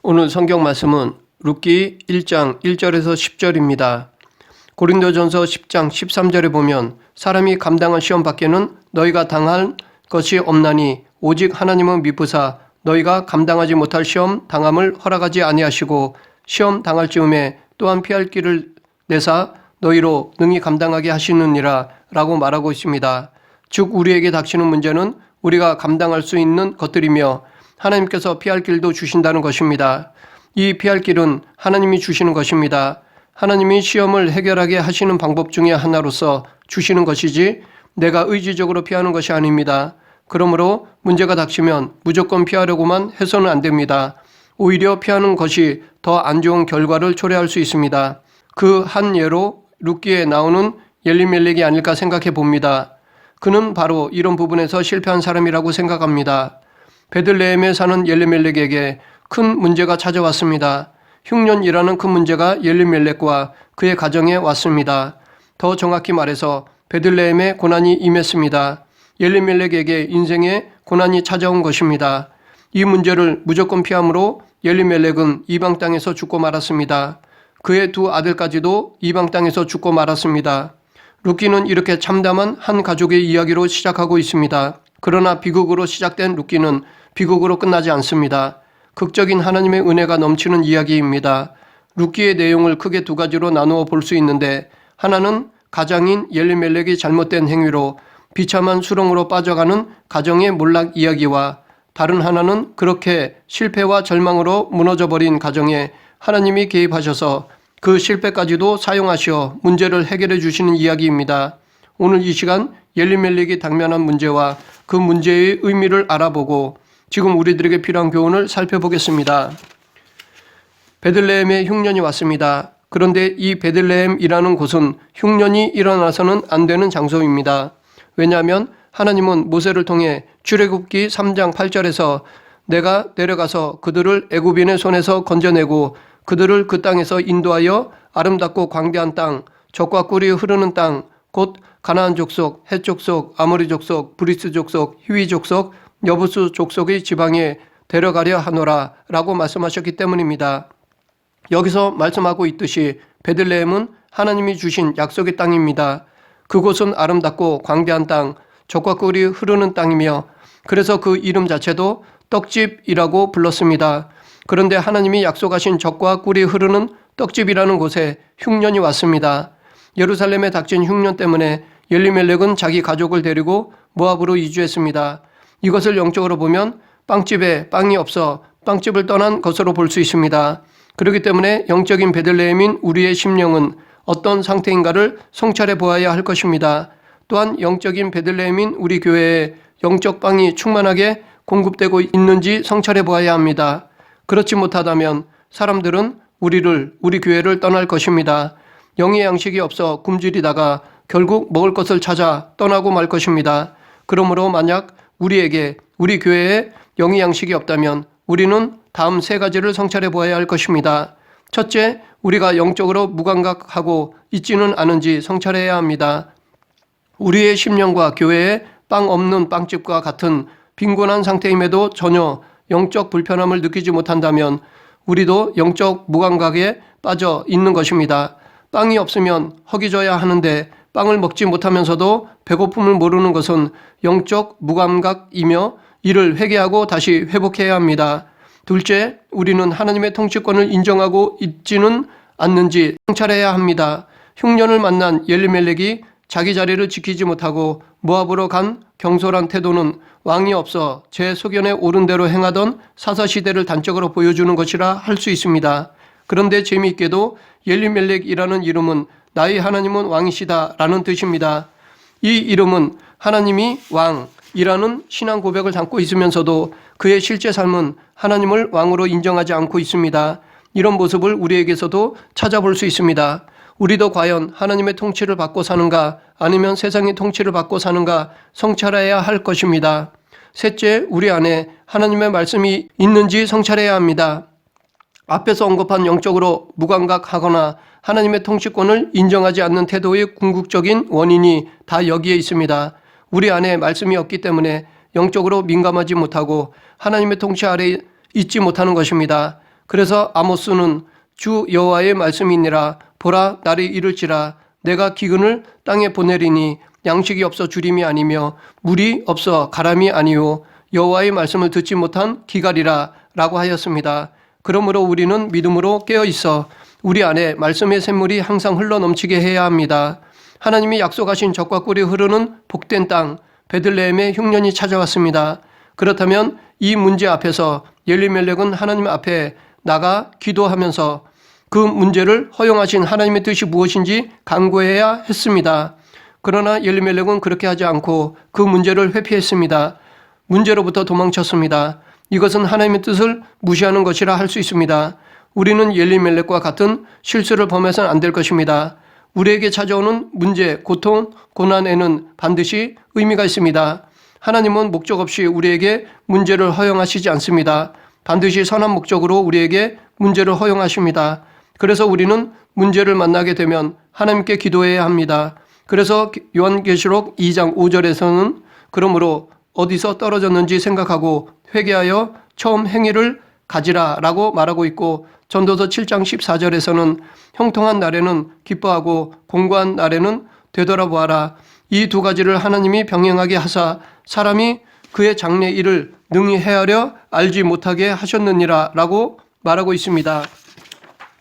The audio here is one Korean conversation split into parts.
오늘 성경 말씀은 룻기 1장 1절에서 10절입니다. 고린도전서 10장 13절에 보면 사람이 감당할 시험 밖에는 너희가 당할 것이 없나니 오직 하나님은 미쁘사 너희가 감당하지 못할 시험 당함을 허락하지 아니하시고 시험 당할 즈음에 또한 피할 길을 내사 너희로 능히 감당하게 하시느니라 라고 말하고 있습니다. 즉 우리에게 닥치는 문제는 우리가 감당할 수 있는 것들이며 하나님께서 피할 길도 주신다는 것입니다. 이 피할 길은 하나님이 주시는 것입니다. 하나님이 시험을 해결하게 하시는 방법 중에 하나로서 주시는 것이지 내가 의지적으로 피하는 것이 아닙니다. 그러므로 문제가 닥치면 무조건 피하려고만 해서는 안 됩니다. 오히려 피하는 것이 더 안 좋은 결과를 초래할 수 있습니다. 그 한 예로 룻기에 나오는 엘리멜렉이 아닐까 생각해 봅니다. 그는 바로 이런 부분에서 실패한 사람이라고 생각합니다. 베들레헴에 사는 엘리멜렉에게 큰 문제가 찾아왔습니다. 흉년이라는 큰 문제가 엘리멜렉과 그의 가정에 왔습니다. 더 정확히 말해서 베들레헴에 고난이 임했습니다. 엘리멜렉에게 인생에 고난이 찾아온 것입니다. 이 문제를 무조건 피함으로 엘리멜렉은 이방 땅에서 죽고 말았습니다. 그의 두 아들까지도 이방 땅에서 죽고 말았습니다. 룻기는 이렇게 참담한 한 가족의 이야기로 시작하고 있습니다. 그러나 비극으로 시작된 룻기는 비극으로 끝나지 않습니다. 극적인 하나님의 은혜가 넘치는 이야기입니다. 룻기의 내용을 크게 두 가지로 나누어 볼 수 있는데 하나는 가장인 엘리멜렉이 잘못된 행위로 비참한 수렁으로 빠져가는 가정의 몰락 이야기와 다른 하나는 그렇게 실패와 절망으로 무너져버린 가정에 하나님이 개입하셔서 그 실패까지도 사용하시어 문제를 해결해 주시는 이야기입니다. 오늘 이 시간 엘리멜렉이 당면한 문제와 그 문제의 의미를 알아보고 지금 우리들에게 필요한 교훈을 살펴보겠습니다. 베들레헴에 흉년이 왔습니다. 그런데 이 베들레헴이라는 곳은 흉년이 일어나서는 안 되는 장소입니다. 왜냐하면 하나님은 모세를 통해 출애굽기 3장 8절에서 내가 내려가서 그들을 애굽인의 손에서 건져내고 그들을 그 땅에서 인도하여 아름답고 광대한 땅, 젖과 꿀이 흐르는 땅, 곧 가나안 족속, 헷 족속, 아모리 족속, 브리스 족속, 히위 족속, 여부수 족속의 지방에 데려가려 하노라 라고 말씀하셨기 때문입니다. 여기서 말씀하고 있듯이 베들레헴은 하나님이 주신 약속의 땅입니다. 그곳은 아름답고 광대한 땅, 젖과 꿀이 흐르는 땅이며 그래서 그 이름 자체도 떡집이라고 불렀습니다. 그런데 하나님이 약속하신 젖과 꿀이 흐르는 떡집이라는 곳에 흉년이 왔습니다. 예루살렘에 닥친 흉년 때문에 엘리멜렉은 자기 가족을 데리고 모압으로 이주했습니다. 이것을 영적으로 보면 빵집에 빵이 없어 빵집을 떠난 것으로 볼 수 있습니다. 그렇기 때문에 영적인 베들레헴인 우리의 심령은 어떤 상태인가를 성찰해 보아야 할 것입니다. 또한 영적인 베들레헴인 우리 교회에 영적 빵이 충만하게 공급되고 있는지 성찰해 보아야 합니다. 그렇지 못하다면 사람들은 우리 교회를 떠날 것입니다. 영의 양식이 없어 굶주리다가 결국 먹을 것을 찾아 떠나고 말 것입니다. 그러므로 만약 우리 교회에 영의 양식이 없다면 우리는 다음 세 가지를 성찰해 보아야 할 것입니다. 첫째, 우리가 영적으로 무감각하고 있지는 않은지 성찰해야 합니다. 우리의 심령과 교회에 빵 없는 빵집과 같은 빈곤한 상태임에도 전혀 영적 불편함을 느끼지 못한다면 우리도 영적 무감각에 빠져 있는 것입니다. 빵이 없으면 허기져야 하는데 빵을 먹지 못하면서도 배고픔을 모르는 것은 영적 무감각이며 이를 회개하고 다시 회복해야 합니다. 둘째, 우리는 하나님의 통치권을 인정하고 있지는 않는지 성찰해야 합니다. 흉년을 만난 엘리멜렉이 자기 자리를 지키지 못하고 모압으로 간 경솔한 태도는 왕이 없어 제 소견에 옳은 대로 행하던 사사시대를 단적으로 보여주는 것이라 할 수 있습니다. 그런데 재미있게도 엘리멜렉이라는 이름은 나의 하나님은 왕이시다 라는 뜻입니다. 이 이름은 하나님이 왕이라는 신앙 고백을 담고 있으면서도 그의 실제 삶은 하나님을 왕으로 인정하지 않고 있습니다. 이런 모습을 우리에게서도 찾아볼 수 있습니다. 우리도 과연 하나님의 통치를 받고 사는가 아니면 세상의 통치를 받고 사는가 성찰해야 할 것입니다. 셋째, 우리 안에 하나님의 말씀이 있는지 성찰해야 합니다. 앞에서 언급한 영적으로 무감각하거나 하나님의 통치권을 인정하지 않는 태도의 궁극적인 원인이 다 여기에 있습니다. 우리 안에 말씀이 없기 때문에 영적으로 민감하지 못하고 하나님의 통치 아래 있지 못하는 것입니다. 그래서 아모스는 주 여호와의 말씀이니라. 보라, 날이 이를지라. 내가 기근을 땅에 보내리니 양식이 없어 주림이 아니며 물이 없어 가람이 아니요 여호와의 말씀을 듣지 못한 기갈이라 라고 하였습니다. 그러므로 우리는 믿음으로 깨어 있어 우리 안에 말씀의 샘물이 항상 흘러넘치게 해야 합니다. 하나님이 약속하신 젖과 꿀이 흐르는 복된 땅 베들레헴의 흉년이 찾아왔습니다. 그렇다면 이 문제 앞에서 엘리멜렉은 하나님 앞에 나가 기도하면서 그 문제를 허용하신 하나님의 뜻이 무엇인지 간구해야 했습니다. 그러나 엘리멜렉은 그렇게 하지 않고 그 문제를 회피했습니다. 문제로부터 도망쳤습니다. 이것은 하나님의 뜻을 무시하는 것이라 할 수 있습니다. 우리는 엘리멜렉과 같은 실수를 범해서는 안 될 것입니다. 우리에게 찾아오는 문제, 고통, 고난에는 반드시 의미가 있습니다. 하나님은 목적 없이 우리에게 문제를 허용하시지 않습니다. 반드시 선한 목적으로 우리에게 문제를 허용하십니다. 그래서 우리는 문제를 만나게 되면 하나님께 기도해야 합니다. 그래서 요한계시록 2장 5절에서는 그러므로 어디서 떨어졌는지 생각하고 회개하여 처음 행위를 가지라 라고 말하고 있고, 전도서 7장 14절에서는 형통한 날에는 기뻐하고 공고한 날에는 되돌아보아라. 이 두 가지를 하나님이 병행하게 하사 사람이 그의 장래 일을 능히 헤아려 알지 못하게 하셨느니라 라고 말하고 있습니다.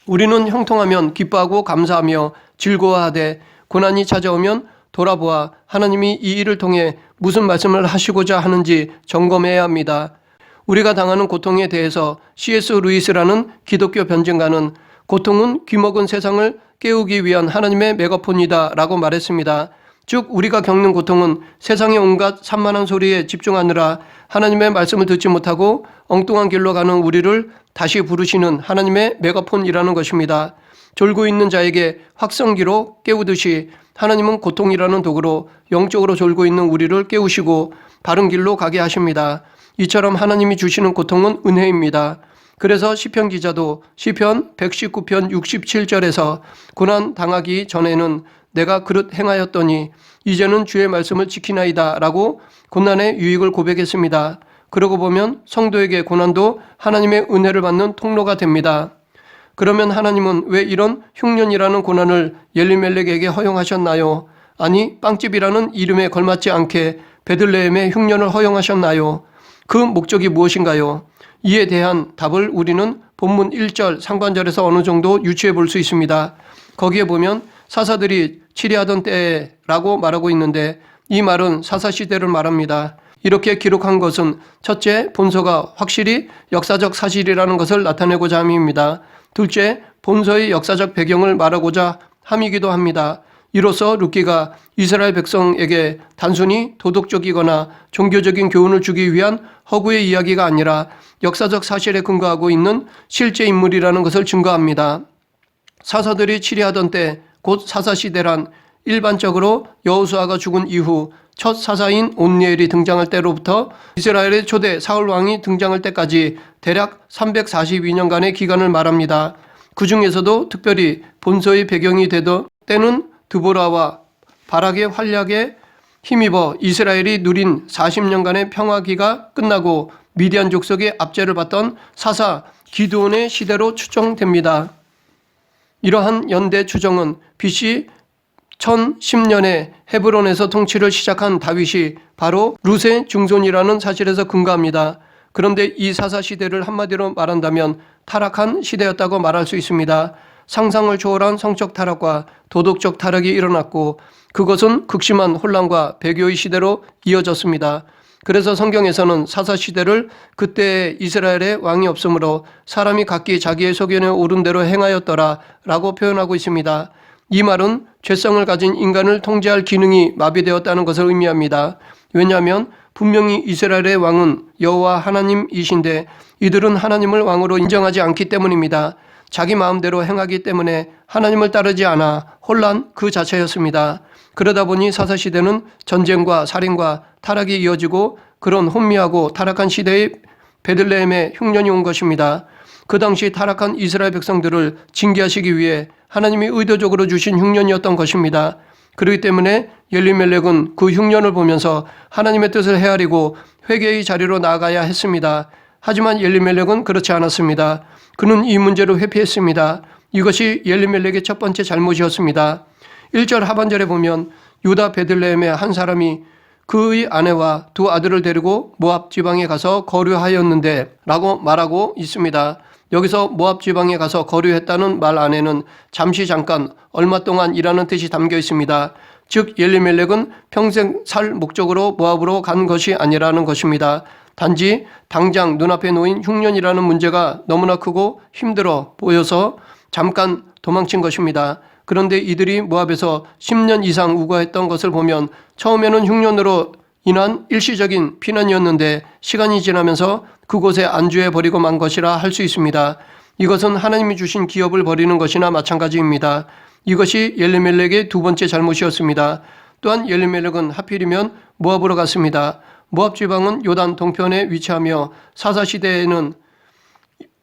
우리는 형통하면 기뻐하고 감사하며 즐거워하되 고난이 찾아오면 돌아보아 하나님이 이 일을 통해 무슨 말씀을 하시고자 하는지 점검해야 합니다. 우리가 당하는 고통에 대해서 C.S. 루이스라는 기독교 변증가는 고통은 귀먹은 세상을 깨우기 위한 하나님의 메가폰이다 라고 말했습니다. 즉 우리가 겪는 고통은 세상의 온갖 산만한 소리에 집중하느라 하나님의 말씀을 듣지 못하고 엉뚱한 길로 가는 우리를 다시 부르시는 하나님의 메가폰이라는 것입니다. 졸고 있는 자에게 확성기로 깨우듯이 하나님은 고통이라는 도구로 영적으로 졸고 있는 우리를 깨우시고 바른 길로 가게 하십니다. 이처럼 하나님이 주시는 고통은 은혜입니다. 그래서 시편 기자도 시편 119편 67절에서 고난 당하기 전에는 내가 그릇 행하였더니 이제는 주의 말씀을 지키나이다 라고 고난의 유익을 고백했습니다. 그러고 보면 성도에게 고난도 하나님의 은혜를 받는 통로가 됩니다. 그러면 하나님은 왜 이런 흉년이라는 고난을 엘리멜렉에게 허용하셨나요? 아니 빵집이라는 이름에 걸맞지 않게 베들레헴의 흉년을 허용하셨나요? 그 목적이 무엇인가요? 이에 대한 답을 우리는 본문 1절 상반절에서 어느 정도 유추해 볼 수 있습니다. 거기에 보면 사사들이 치리하던 때라고 말하고 있는데 이 말은 사사시대를 말합니다. 이렇게 기록한 것은 첫째, 본서가 확실히 역사적 사실이라는 것을 나타내고자 함입니다. 둘째, 본서의 역사적 배경을 말하고자 함이기도 합니다. 이로써 룻기가 이스라엘 백성에게 단순히 도덕적이거나 종교적인 교훈을 주기 위한 허구의 이야기가 아니라 역사적 사실에 근거하고 있는 실제 인물이라는 것을 증거합니다. 사사들이 치리하던 때, 곧 사사시대란 일반적으로 여호수아가 죽은 이후 첫 사사인 온니엘이 등장할 때로부터 이스라엘의 초대 사울 왕이 등장할 때까지 대략 342년간의 기간을 말합니다. 그 중에서도 특별히 본서의 배경이 되던 때는 드보라와 바락의 활약에 힘입어 이스라엘이 누린 40년간의 평화기가 끝나고 미디안 족속의 압제를 받던 사사 기드온의 시대로 추정됩니다. 이러한 연대 추정은 BC 1010년에 헤브론에서 통치를 시작한 다윗이 바로 룻의 중손이라는 사실에서 근거합니다. 그런데 이 사사 시대를 한마디로 말한다면 타락한 시대였다고 말할 수 있습니다. 상상을 초월한 성적 타락과 도덕적 타락이 일어났고 그것은 극심한 혼란과 배교의 시대로 이어졌습니다. 그래서 성경에서는 사사 시대를 그때의 이스라엘의 왕이 없으므로 사람이 각기 자기의 소견에 오른 대로 행하였더라 라고 표현하고 있습니다. 이 말은 죄성을 가진 인간을 통제할 기능이 마비되었다는 것을 의미합니다. 왜냐하면 분명히 이스라엘의 왕은 여호와 하나님이신데 이들은 하나님을 왕으로 인정하지 않기 때문입니다. 자기 마음대로 행하기 때문에 하나님을 따르지 않아 혼란 그 자체였습니다. 그러다 보니 사사시대는 전쟁과 살인과 타락이 이어지고 그런 혼미하고 타락한 시대의 베들레헴에 흉년이 온 것입니다. 그 당시 타락한 이스라엘 백성들을 징계하시기 위해 하나님이 의도적으로 주신 흉년이었던 것입니다. 그렇기 때문에 엘리멜렉은 그 흉년을 보면서 하나님의 뜻을 헤아리고 회개의 자리로 나아가야 했습니다. 하지만 엘리멜렉은 그렇지 않았습니다. 그는 이 문제를 회피했습니다. 이것이 엘리멜렉의 첫 번째 잘못이었습니다. 1절 하반절에 보면 유다 베들레헴의 한 사람이 그의 아내와 두 아들을 데리고 모압 지방에 가서 거류하였는데 라고 말하고 있습니다. 여기서 모압 지방에 가서 거류했다는 말 안에는 잠시 잠깐 얼마 동안 이라는 뜻이 담겨 있습니다. 즉 엘리멜렉은 평생 살 목적으로 모압으로 간 것이 아니라는 것입니다. 단지 당장 눈앞에 놓인 흉년이라는 문제가 너무나 크고 힘들어 보여서 잠깐 도망친 것입니다. 그런데 이들이 모압에서 10년 이상 우거했던 것을 보면 처음에는 흉년으로 인한 일시적인 피난이었는데 시간이 지나면서 그곳에 안주해 버리고 만 것이라 할 수 있습니다. 이것은 하나님이 주신 기업을 버리는 것이나 마찬가지입니다. 이것이 엘리멜렉의 두 번째 잘못이었습니다. 또한 엘리멜렉은 하필이면 모압으로 갔습니다. 모압 지방은 요단 동편에 위치하며 사사시대에는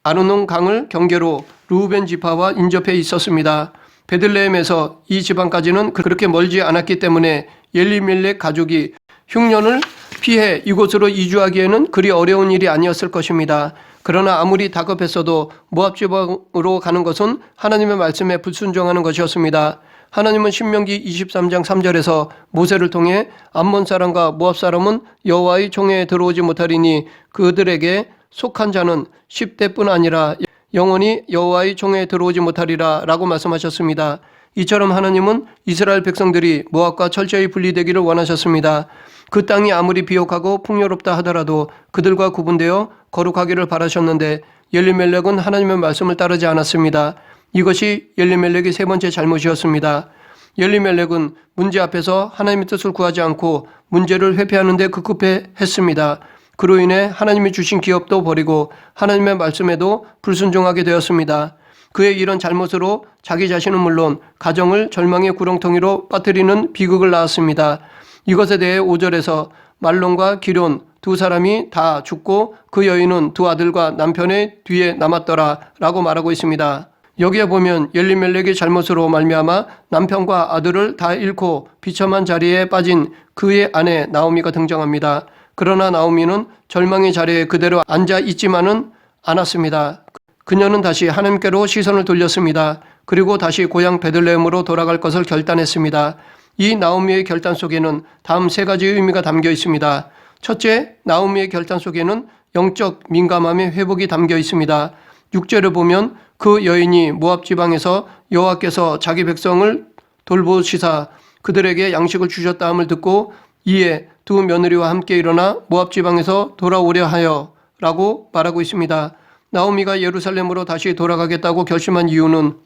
아르논 강을 경계로 르우벤 지파와 인접해 있었습니다. 베들레헴에서 이 지방까지는 그렇게 멀지 않았기 때문에 엘리멜렉 가족이 흉년을 피해 이곳으로 이주하기에는 그리 어려운 일이 아니었을 것입니다. 그러나 아무리 다급했어도 모압 지방으로 가는 것은 하나님의 말씀에 불순종하는 것이었습니다. 하나님은 신명기 23장 3절에서 모세를 통해 암몬 사람과 모압 사람은 여호와의 총회에 들어오지 못하리니 그들에게 속한 자는 10대뿐 아니라 영원히 여호와의 총회에 들어오지 못하리라 라고 말씀하셨습니다. 이처럼 하나님은 이스라엘 백성들이 모압과 철저히 분리되기를 원하셨습니다. 그 땅이 아무리 비옥하고 풍요롭다 하더라도 그들과 구분되어 거룩하기를 바라셨는데 엘리멜렉은 하나님의 말씀을 따르지 않았습니다. 이것이 엘리멜렉의 세 번째 잘못이었습니다. 엘리멜렉은 문제 앞에서 하나님의 뜻을 구하지 않고 문제를 회피하는 데 급급해 했습니다. 그로 인해 하나님이 주신 기업도 버리고 하나님의 말씀에도 불순종하게 되었습니다. 그의 이런 잘못으로 자기 자신은 물론 가정을 절망의 구렁텅이로 빠뜨리는 비극을 낳았습니다. 이것에 대해 5절에서 말론과 기럨 두 사람이 다 죽고 그 여인은 두 아들과 남편의 뒤에 남았더라 라고 말하고 있습니다. 여기에 보면 엘리멜렉의 잘못으로 말미암아 남편과 아들을 다 잃고 비참한 자리에 빠진 그의 아내 나오미가 등장합니다. 그러나 나오미는 절망의 자리에 그대로 앉아 있지만은 않았습니다. 그녀는 다시 하나님께로 시선을 돌렸습니다. 그리고 다시 고향 베들레헴으로 돌아갈 것을 결단했습니다. 이 나오미의 결단 속에는 다음 세 가지의 의미가 담겨 있습니다. 첫째, 나오미의 결단 속에는 영적 민감함의 회복이 담겨 있습니다. 6절을 보면 그 여인이 모압 지방에서 여호와께서 자기 백성을 돌보시사 그들에게 양식을 주셨다 함을 듣고 이에 두 며느리와 함께 일어나 모압 지방에서 돌아오려 하여 라고 말하고 있습니다. 나오미가 예루살렘으로 다시 돌아가겠다고 결심한 이유는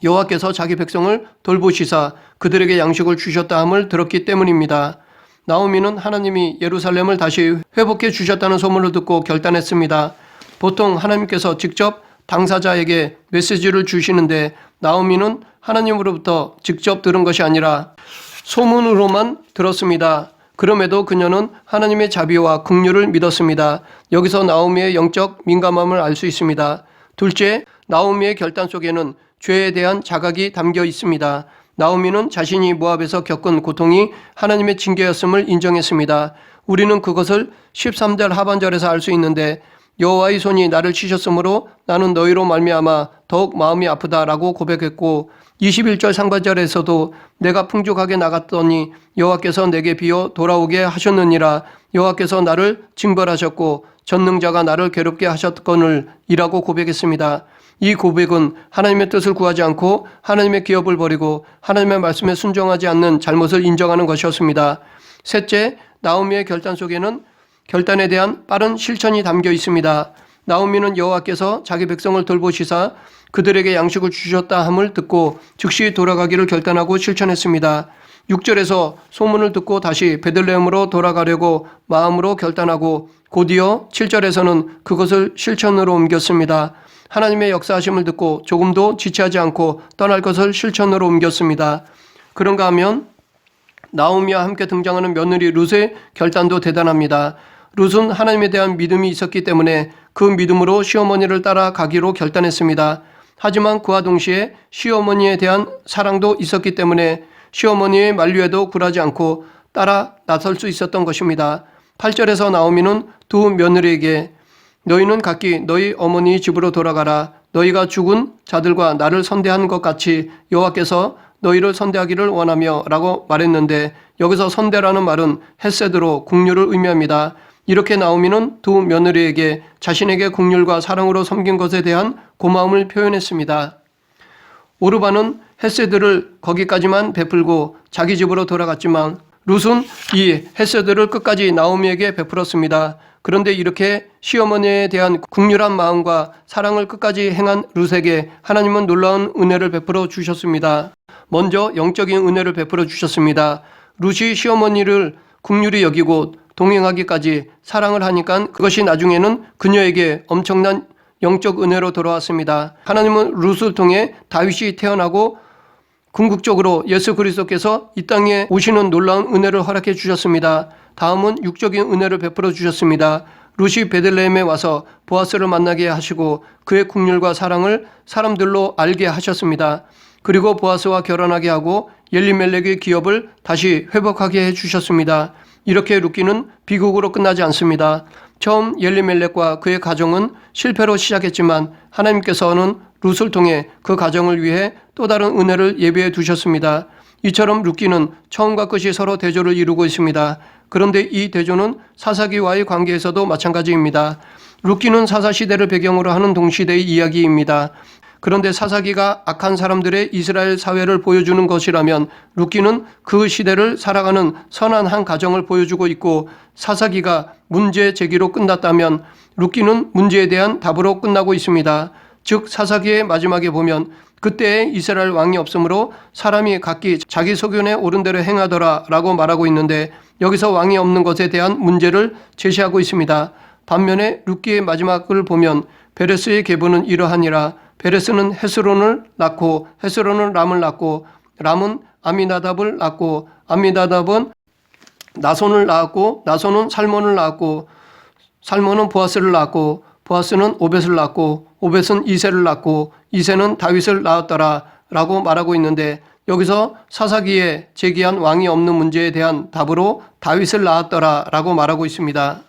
여호와께서 자기 백성을 돌보시사 그들에게 양식을 주셨다 함을 들었기 때문입니다. 나오미는 하나님이 예루살렘을 다시 회복해 주셨다는 소문을 듣고 결단했습니다. 보통 하나님께서 직접 당사자에게 메시지를 주시는데 나오미는 하나님으로부터 직접 들은 것이 아니라 소문으로만 들었습니다. 그럼에도 그녀는 하나님의 자비와 긍휼을 믿었습니다. 여기서 나오미의 영적 민감함을 알 수 있습니다. 둘째, 나오미의 결단 속에는 죄에 대한 자각이 담겨 있습니다. 나오미는 자신이 모압에서 겪은 고통이 하나님의 징계였음을 인정했습니다. 우리는 그것을 13절 하반절에서 알 수 있는데 여호와의 손이 나를 치셨으므로 나는 너희로 말미암아 더욱 마음이 아프다라고 고백했고 21절 상반절에서도 내가 풍족하게 나갔더니 여호와께서 내게 비어 돌아오게 하셨느니라. 여호와께서 나를 징벌하셨고 전능자가 나를 괴롭게 하셨거늘 이라고 고백했습니다. 이 고백은 하나님의 뜻을 구하지 않고 하나님의 기업을 버리고 하나님의 말씀에 순종하지 않는 잘못을 인정하는 것이었습니다. 셋째, 나오미의 결단 속에는 결단에 대한 빠른 실천이 담겨 있습니다. 나오미는 여호와께서 자기 백성을 돌보시사 그들에게 양식을 주셨다 함을 듣고 즉시 돌아가기를 결단하고 실천했습니다. 6절에서 소문을 듣고 다시 베들레헴으로 돌아가려고 마음으로 결단하고 곧이어 7절에서는 그것을 실천으로 옮겼습니다. 하나님의 역사하심을 듣고 조금도 지체하지 않고 떠날 것을 실천으로 옮겼습니다. 그런가 하면 나오미와 함께 등장하는 며느리 룻의 결단도 대단합니다. 룻은 하나님에 대한 믿음이 있었기 때문에 그 믿음으로 시어머니를 따라가기로 결단했습니다. 하지만 그와 동시에 시어머니에 대한 사랑도 있었기 때문에 시어머니의 만류에도 굴하지 않고 따라 나설 수 있었던 것입니다. 8절에서 나오미는 두 며느리에게 너희는 각기 너희 어머니 집으로 돌아가라. 너희가 죽은 자들과 나를 선대한 것 같이 여호와께서 너희를 선대하기를 원하며 라고 말했는데, 여기서 선대라는 말은 헤세드로 국률을 의미합니다. 이렇게 나오미는 두 며느리에게 자신에게 국률과 사랑으로 섬긴 것에 대한 고마움을 표현했습니다. 오르바는 헤세드를 거기까지만 베풀고 자기 집으로 돌아갔지만 룻은 이 헤세드를 끝까지 나오미에게 베풀었습니다. 그런데 이렇게 시어머니에 대한 국률한 마음과 사랑을 끝까지 행한 룻에게 하나님은 놀라운 은혜를 베풀어 주셨습니다. 먼저 영적인 은혜를 베풀어 주셨습니다. 룻이 시어머니를 국률이 여기고 동행하기까지 사랑을 하니까 그것이 나중에는 그녀에게 엄청난 영적 은혜로 돌아왔습니다. 하나님은 룻을 통해 다윗이 태어나고 궁극적으로 예수 그리스도께서 이 땅에 오시는 놀라운 은혜를 허락해 주셨습니다. 다음은 육적인 은혜를 베풀어 주셨습니다. 룻이 베들레헴에 와서 보아스를 만나게 하시고 그의 국률과 사랑을 사람들로 알게 하셨습니다. 그리고 보아스와 결혼하게 하고 엘리멜렉의 기업을 다시 회복하게 해주셨습니다. 이렇게 룻기는 비극으로 끝나지 않습니다. 처음 엘리멜렉과 그의 가정은 실패로 시작했지만 하나님께서는 룻을 통해 그 가정을 위해 또 다른 은혜를 예비해 두셨습니다. 이처럼 룻기는 처음과 끝이 서로 대조를 이루고 있습니다. 그런데 이 대조는 사사기와의 관계에서도 마찬가지입니다. 룻기는 사사시대를 배경으로 하는 동시대의 이야기입니다. 그런데 사사기가 악한 사람들의 이스라엘 사회를 보여주는 것이라면 룻기는 그 시대를 살아가는 선한 한 가정을 보여주고 있고, 사사기가 문제 제기로 끝났다면 룻기는 문제에 대한 답으로 끝나고 있습니다. 즉 사사기의 마지막에 보면 그때에 이스라엘 왕이 없으므로 사람이 각기 자기 소견에 옳은 대로 행하더라 라고 말하고 있는데, 여기서 왕이 없는 것에 대한 문제를 제시하고 있습니다. 반면에 룻기의 마지막을 보면 베레스의 계보는 이러하니라. 베레스는 헤스론을 낳고 헤스론은 람을 낳고 람은 아미나답을 낳고 아미나답은 나손을 낳았고 나손은 살몬을 낳았고 살몬은 보아스를 낳았고 보아스는 오벳을 낳고 오벳은 이새를 낳고 이새는 다윗을 낳았더라 라고 말하고 있는데, 여기서 사사기에 제기한 왕이 없는 문제에 대한 답으로 다윗을 낳았더라 라고 말하고 있습니다.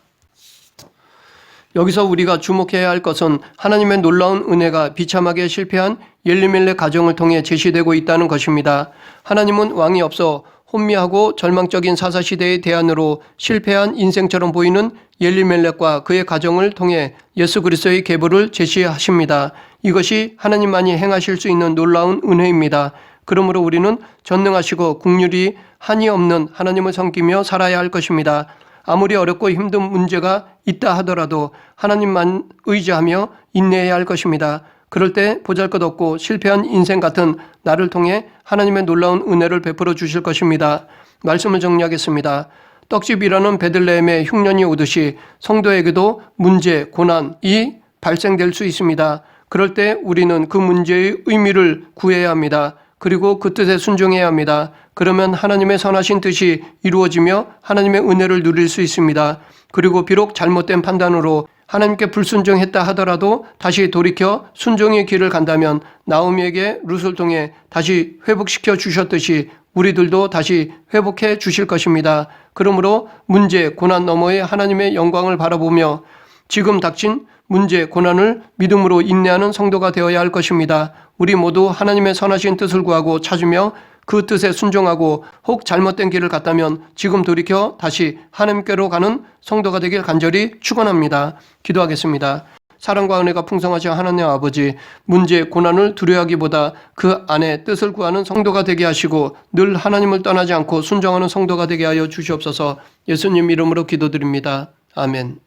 여기서 우리가 주목해야 할 것은 하나님의 놀라운 은혜가 비참하게 실패한 엘리멜렉 가정을 통해 제시되고 있다는 것입니다. 하나님은 왕이 없어 혼미하고 절망적인 사사시대의 대안으로 실패한 인생처럼 보이는 엘리멜렉과 그의 가정을 통해 예수 그리스도의 계보를 제시하십니다. 이것이 하나님만이 행하실 수 있는 놀라운 은혜입니다. 그러므로 우리는 전능하시고 국률이 한이 없는 하나님을 섬기며 살아야 할 것입니다. 아무리 어렵고 힘든 문제가 있다 하더라도 하나님만 의지하며 인내해야 할 것입니다. 그럴 때 보잘것없고 실패한 인생 같은 나를 통해 하나님의 놀라운 은혜를 베풀어 주실 것입니다. 말씀을 정리하겠습니다. 떡집이라는 베들레헴에 흉년이 오듯이 성도에게도 문제, 고난이 발생될 수 있습니다. 그럴 때 우리는 그 문제의 의미를 구해야 합니다. 그리고 그 뜻에 순종해야 합니다. 그러면 하나님의 선하신 뜻이 이루어지며 하나님의 은혜를 누릴 수 있습니다. 그리고 비록 잘못된 판단으로 하나님께 불순종했다 하더라도 다시 돌이켜 순종의 길을 간다면 나오미에게 룻을 통해 다시 회복시켜 주셨듯이 우리들도 다시 회복해 주실 것입니다. 그러므로 문제, 고난 너머의 하나님의 영광을 바라보며 지금 닥친 문제, 고난을 믿음으로 인내하는 성도가 되어야 할 것입니다. 우리 모두 하나님의 선하신 뜻을 구하고 찾으며 그 뜻에 순종하고 혹 잘못된 길을 갔다면 지금 돌이켜 다시 하나님께로 가는 성도가 되길 간절히 축원합니다. 기도하겠습니다. 사랑과 은혜가 풍성하신 하나님 아버지, 문제, 고난을 두려워하기보다 그 안에 뜻을 구하는 성도가 되게 하시고 늘 하나님을 떠나지 않고 순종하는 성도가 되게 하여 주시옵소서. 예수님 이름으로 기도드립니다. 아멘.